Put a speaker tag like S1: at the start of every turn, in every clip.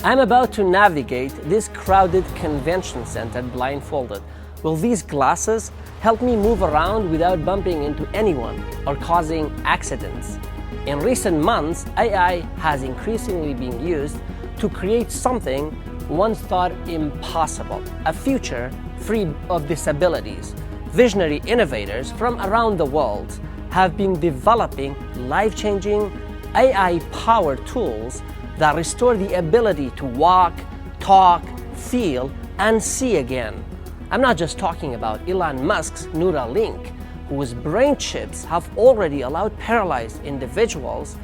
S1: I'm about to navigate this crowded convention center blindfolded. Will these glasses help me move around without bumping into anyone or causing accidents? In recent months, AI has increasingly been used to create something once thought impossible, a future free of disabilities. Visionary innovators from around the world have been developing life-changing AI-powered tools that restore the ability to walk, talk, feel, and see again. I'm not just talking about Elon Musk's Neuralink, whose brain chips have already allowed paralyzed individuals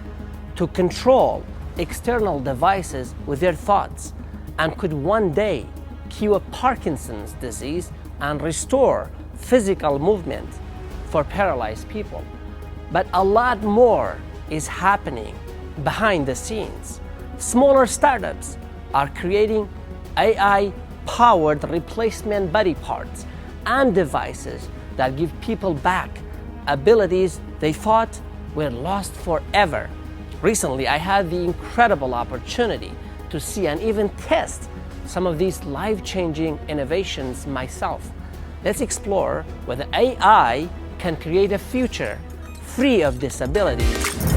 S1: to control external devices with their thoughts and could one day cure Parkinson's disease and restore physical movement for paralyzed people. But a lot more is happening behind the scenes. Smaller startups are creating AI-powered replacement body parts and devices that give people back abilities they thought were lost forever. Recently, I had the incredible opportunity to see and even test some of these life-changing innovations myself. Let's explore whether AI can create a future free of disabilities.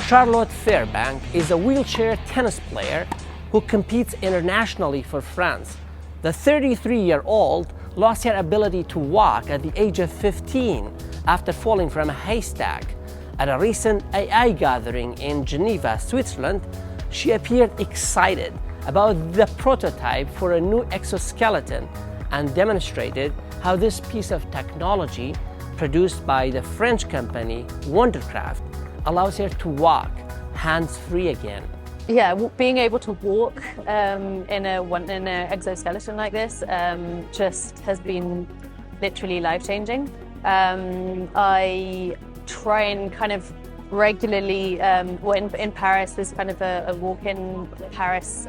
S1: Charlotte Fairbank is a wheelchair tennis player who competes internationally for France. The 33-year-old lost her ability to walk at the age of 15 after falling from a haystack. At a recent AI gathering in Geneva, Switzerland, she appeared excited about the prototype for a new exoskeleton and demonstrated how this piece of technology, produced by the French company Wandercraft, allows her to walk hands-free again.
S2: Yeah, being able to walk in an exoskeleton like this just has been literally life-changing. I try and kind of regularly, in Paris, there's kind of a walk-in Paris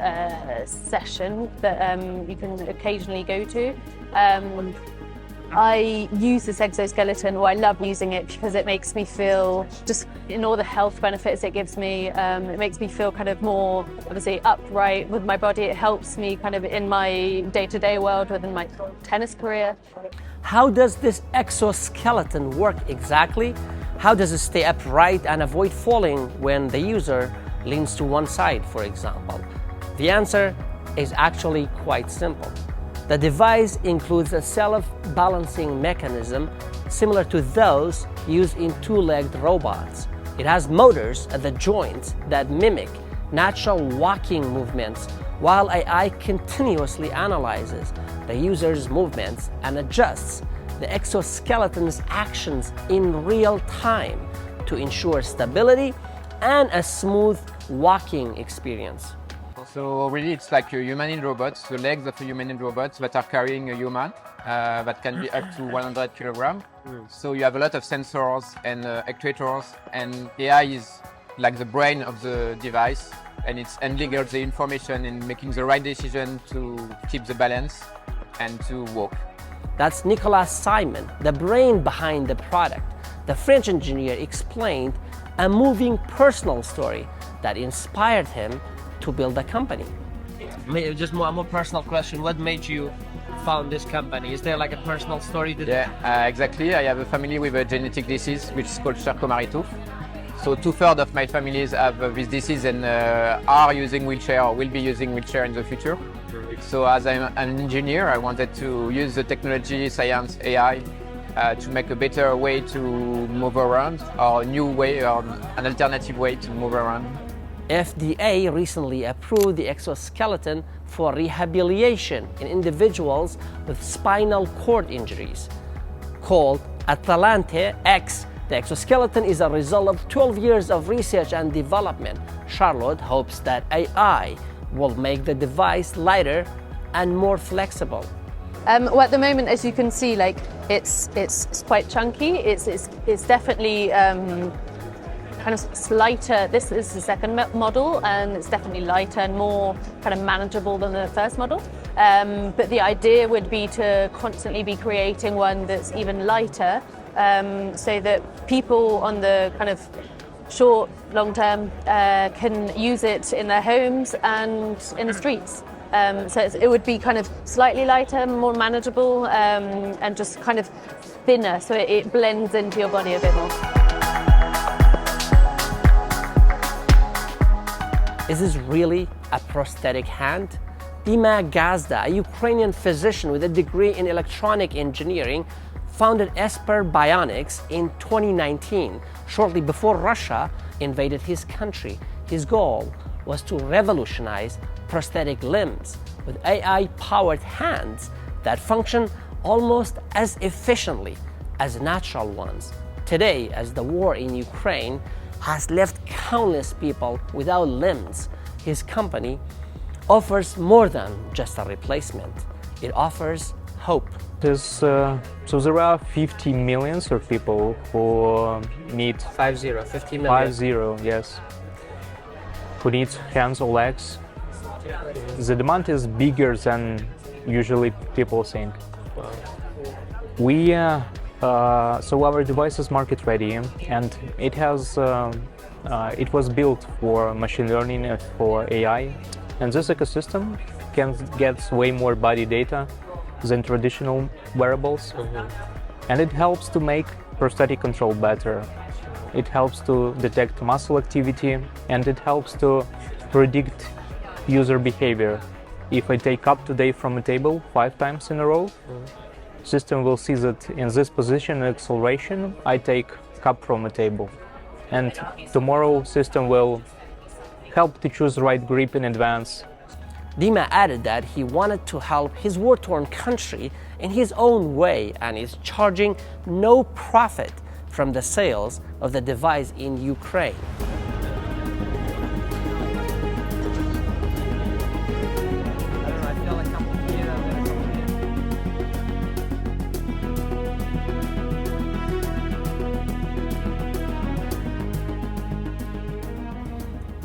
S2: session that you can occasionally go to. I use this exoskeleton, or I love using it because it makes me feel, just in all the health benefits it gives me, it makes me feel kind of more, obviously, upright with my body. It helps me kind of in my day-to-day world within my tennis career.
S1: How does this exoskeleton work exactly? How does it stay upright and avoid falling when the user leans to one side, for example? The answer is actually quite simple. The device includes a self-balancing mechanism similar to those used in two-legged robots. It has motors at the joints that mimic natural walking movements, while AI continuously analyzes the user's movements and adjusts the exoskeleton's actions in real time to ensure stability and a smooth walking experience.
S3: So really it's like a humanoid robot, the legs of a humanoid robot that are carrying a human that can be up to 100 kilograms. So you have a lot of sensors and actuators, and AI is like the brain of the device, and it's handling all the information and making the right decision to keep the balance and to walk.
S1: That's Nicolas Simon, the brain behind the product. The French engineer explained a moving personal story that inspired him to build a company.
S4: Just a more personal question. What made you found this company? Is there like a personal story to
S3: Yeah, exactly. I have a family with a genetic disease which is called Charcot-Marie-Tooth. So 2/3 of my families have this disease and are using wheelchair or will be using wheelchair in the future. So as I'm an engineer, I wanted to use the technology, science, AI to make a better way to move around, or a new way, or an alternative way to move around.
S1: FDA recently approved the exoskeleton for rehabilitation in individuals with spinal cord injuries. Called Atalante X, the exoskeleton is a result of 12 years of research and development. Charlotte hopes that AI will make the device lighter and more flexible.
S2: Well, at the moment, as you can see, like it's quite chunky. It's definitely kind of lighter. This is the second model, and it's definitely lighter and more kind of manageable than the first model. But the idea would be to constantly be creating one that's even lighter so that people on the kind of short, long term can use it in their homes and in the streets. So it would be kind of slightly lighter, more manageable, and just kind of thinner, so it blends into your body a bit more.
S1: Is this really a prosthetic hand? Dima Gazda, a Ukrainian physician with a degree in electronic engineering, founded Esper Bionics in 2019, shortly before Russia invaded his country. His goal was to revolutionize prosthetic limbs with AI-powered hands that function almost as efficiently as natural ones. Today, as the war in Ukraine has left countless people without limbs, his company offers more than just a replacement. It offers hope.
S5: So there are 50 million of people who need
S1: 50 million.
S5: yes, who need hands or legs. The demand is bigger than usually people think. We so our device is market ready, and it has it was built for machine learning and for AI, and this ecosystem can get way more body data than traditional wearables, and it helps to make prosthetic control better. It helps to detect muscle activity, and it helps to predict user behavior. If I take up today from a table 5 times in a row, system will see that in this position and acceleration I take cup from a table, and tomorrow system will help to choose right grip in advance.
S1: Dima added that he wanted to help his war-torn country in his own way and is charging no profit from the sales of the device in Ukraine.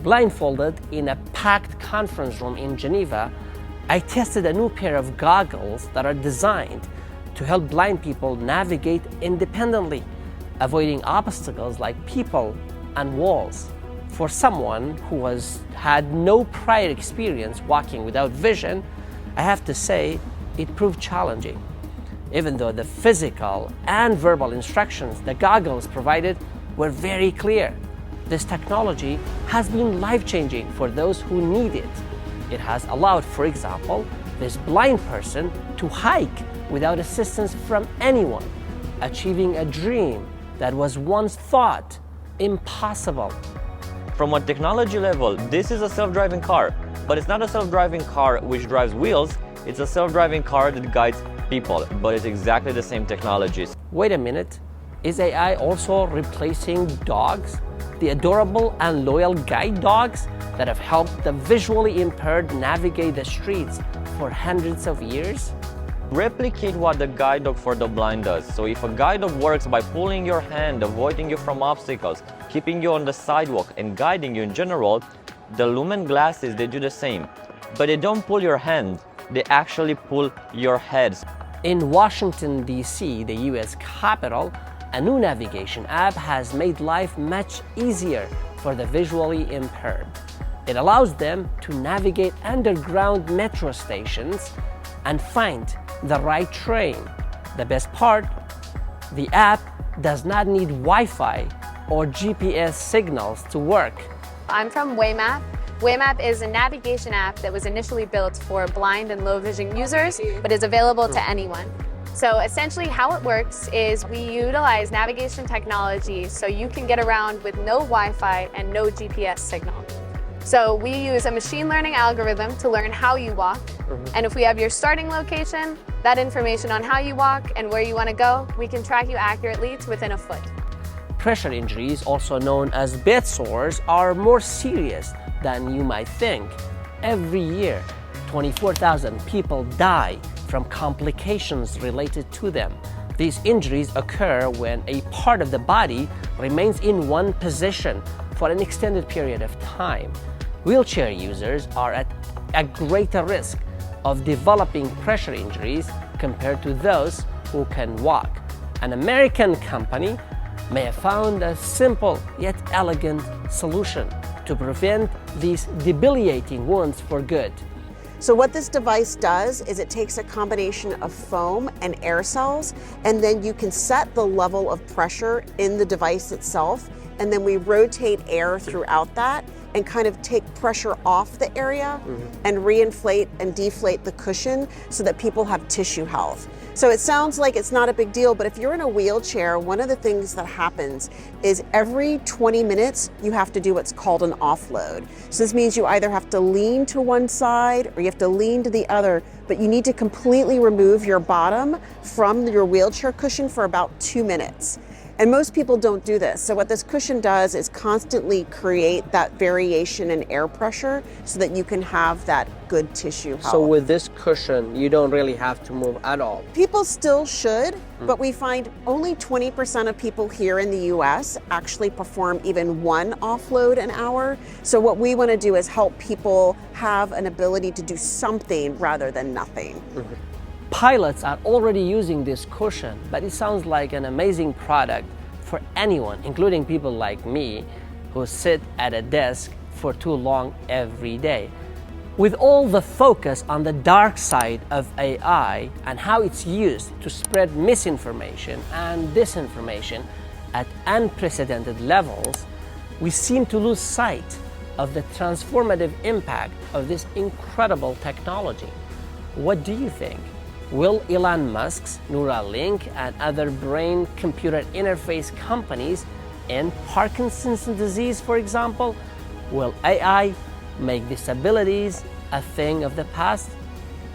S1: Blindfolded in a packed conference room in Geneva, I tested a new pair of goggles that are designed to help blind people navigate independently, avoiding obstacles like people and walls. For someone who had no prior experience walking without vision, I have to say it proved challenging. Even though the physical and verbal instructions the goggles provided were very clear, this technology has been life-changing for those who need it. It has allowed, for example, this blind person to hike without assistance from anyone, achieving a dream that was once thought impossible.
S6: From a technology level, this is a self-driving car, but it's not a self-driving car which drives wheels, it's a self-driving car that guides people, but it's exactly the same technologies.
S1: Wait a minute, is AI also replacing dogs? The adorable and loyal guide dogs that have helped the visually impaired navigate the streets for hundreds of years?
S6: Replicate what the guide dog for the blind does. So if a guide dog works by pulling your hand, avoiding you from obstacles, keeping you on the sidewalk and guiding you in general, the Lumen glasses, they do the same. But they don't pull your hand, they actually pull your head.
S1: In Washington, D.C., the U.S. Capitol, a new navigation app has made life much easier for the visually impaired. It allows them to navigate underground metro stations and find the right train. The best part, the app does not need Wi-Fi or GPS signals to work.
S7: I'm from Waymap. Waymap is a navigation app that was initially built for blind and low vision users, but is available to anyone. So essentially how it works is we utilize navigation technology so you can get around with no Wi-Fi and no GPS signal. So we use a machine learning algorithm to learn how you walk. And if we have your starting location, that information on how you walk and where you want to go, we can track you accurately to within a foot.
S1: Pressure injuries, also known as bed sores, are more serious than you might think. Every year, 24,000 people die from complications related to them. These injuries occur when a part of the body remains in one position for an extended period of time. Wheelchair users are at a greater risk of developing pressure injuries compared to those who can walk. An American company may have found a simple yet elegant solution to prevent these debilitating wounds for good.
S8: So what this device does is it takes a combination of foam and air cells, and then you can set the level of pressure in the device itself, and then we rotate air throughout that and kind of take pressure off the area and reinflate and deflate the cushion so that people have tissue health. So it sounds like it's not a big deal, but if you're in a wheelchair, one of the things that happens is every 20 minutes, you have to do what's called an offload. So this means you either have to lean to one side or you have to lean to the other, but you need to completely remove your bottom from your wheelchair cushion for about 2 minutes. And most people don't do this. So what this cushion does is constantly create that variation in air pressure so that you can have that good tissue health.
S1: So with this cushion, you don't really have to move at all.
S8: People still should, but we find only 20% of people here in the US actually perform even one offload an hour. So what we want to do is help people have an ability to do something rather than nothing.
S1: Pilots are already using this cushion, but it sounds like an amazing product for anyone, including people like me, who sit at a desk for too long every day. With all the focus on the dark side of AI and how it's used to spread misinformation and disinformation at unprecedented levels, we seem to lose sight of the transformative impact of this incredible technology. What do you think? Will Elon Musk's Neuralink and other brain-computer interface companies end Parkinson's disease, for example? Will AI make disabilities a thing of the past?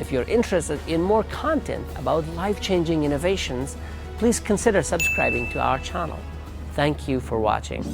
S1: If you're interested in more content about life-changing innovations, please consider subscribing to our channel. Thank you for watching.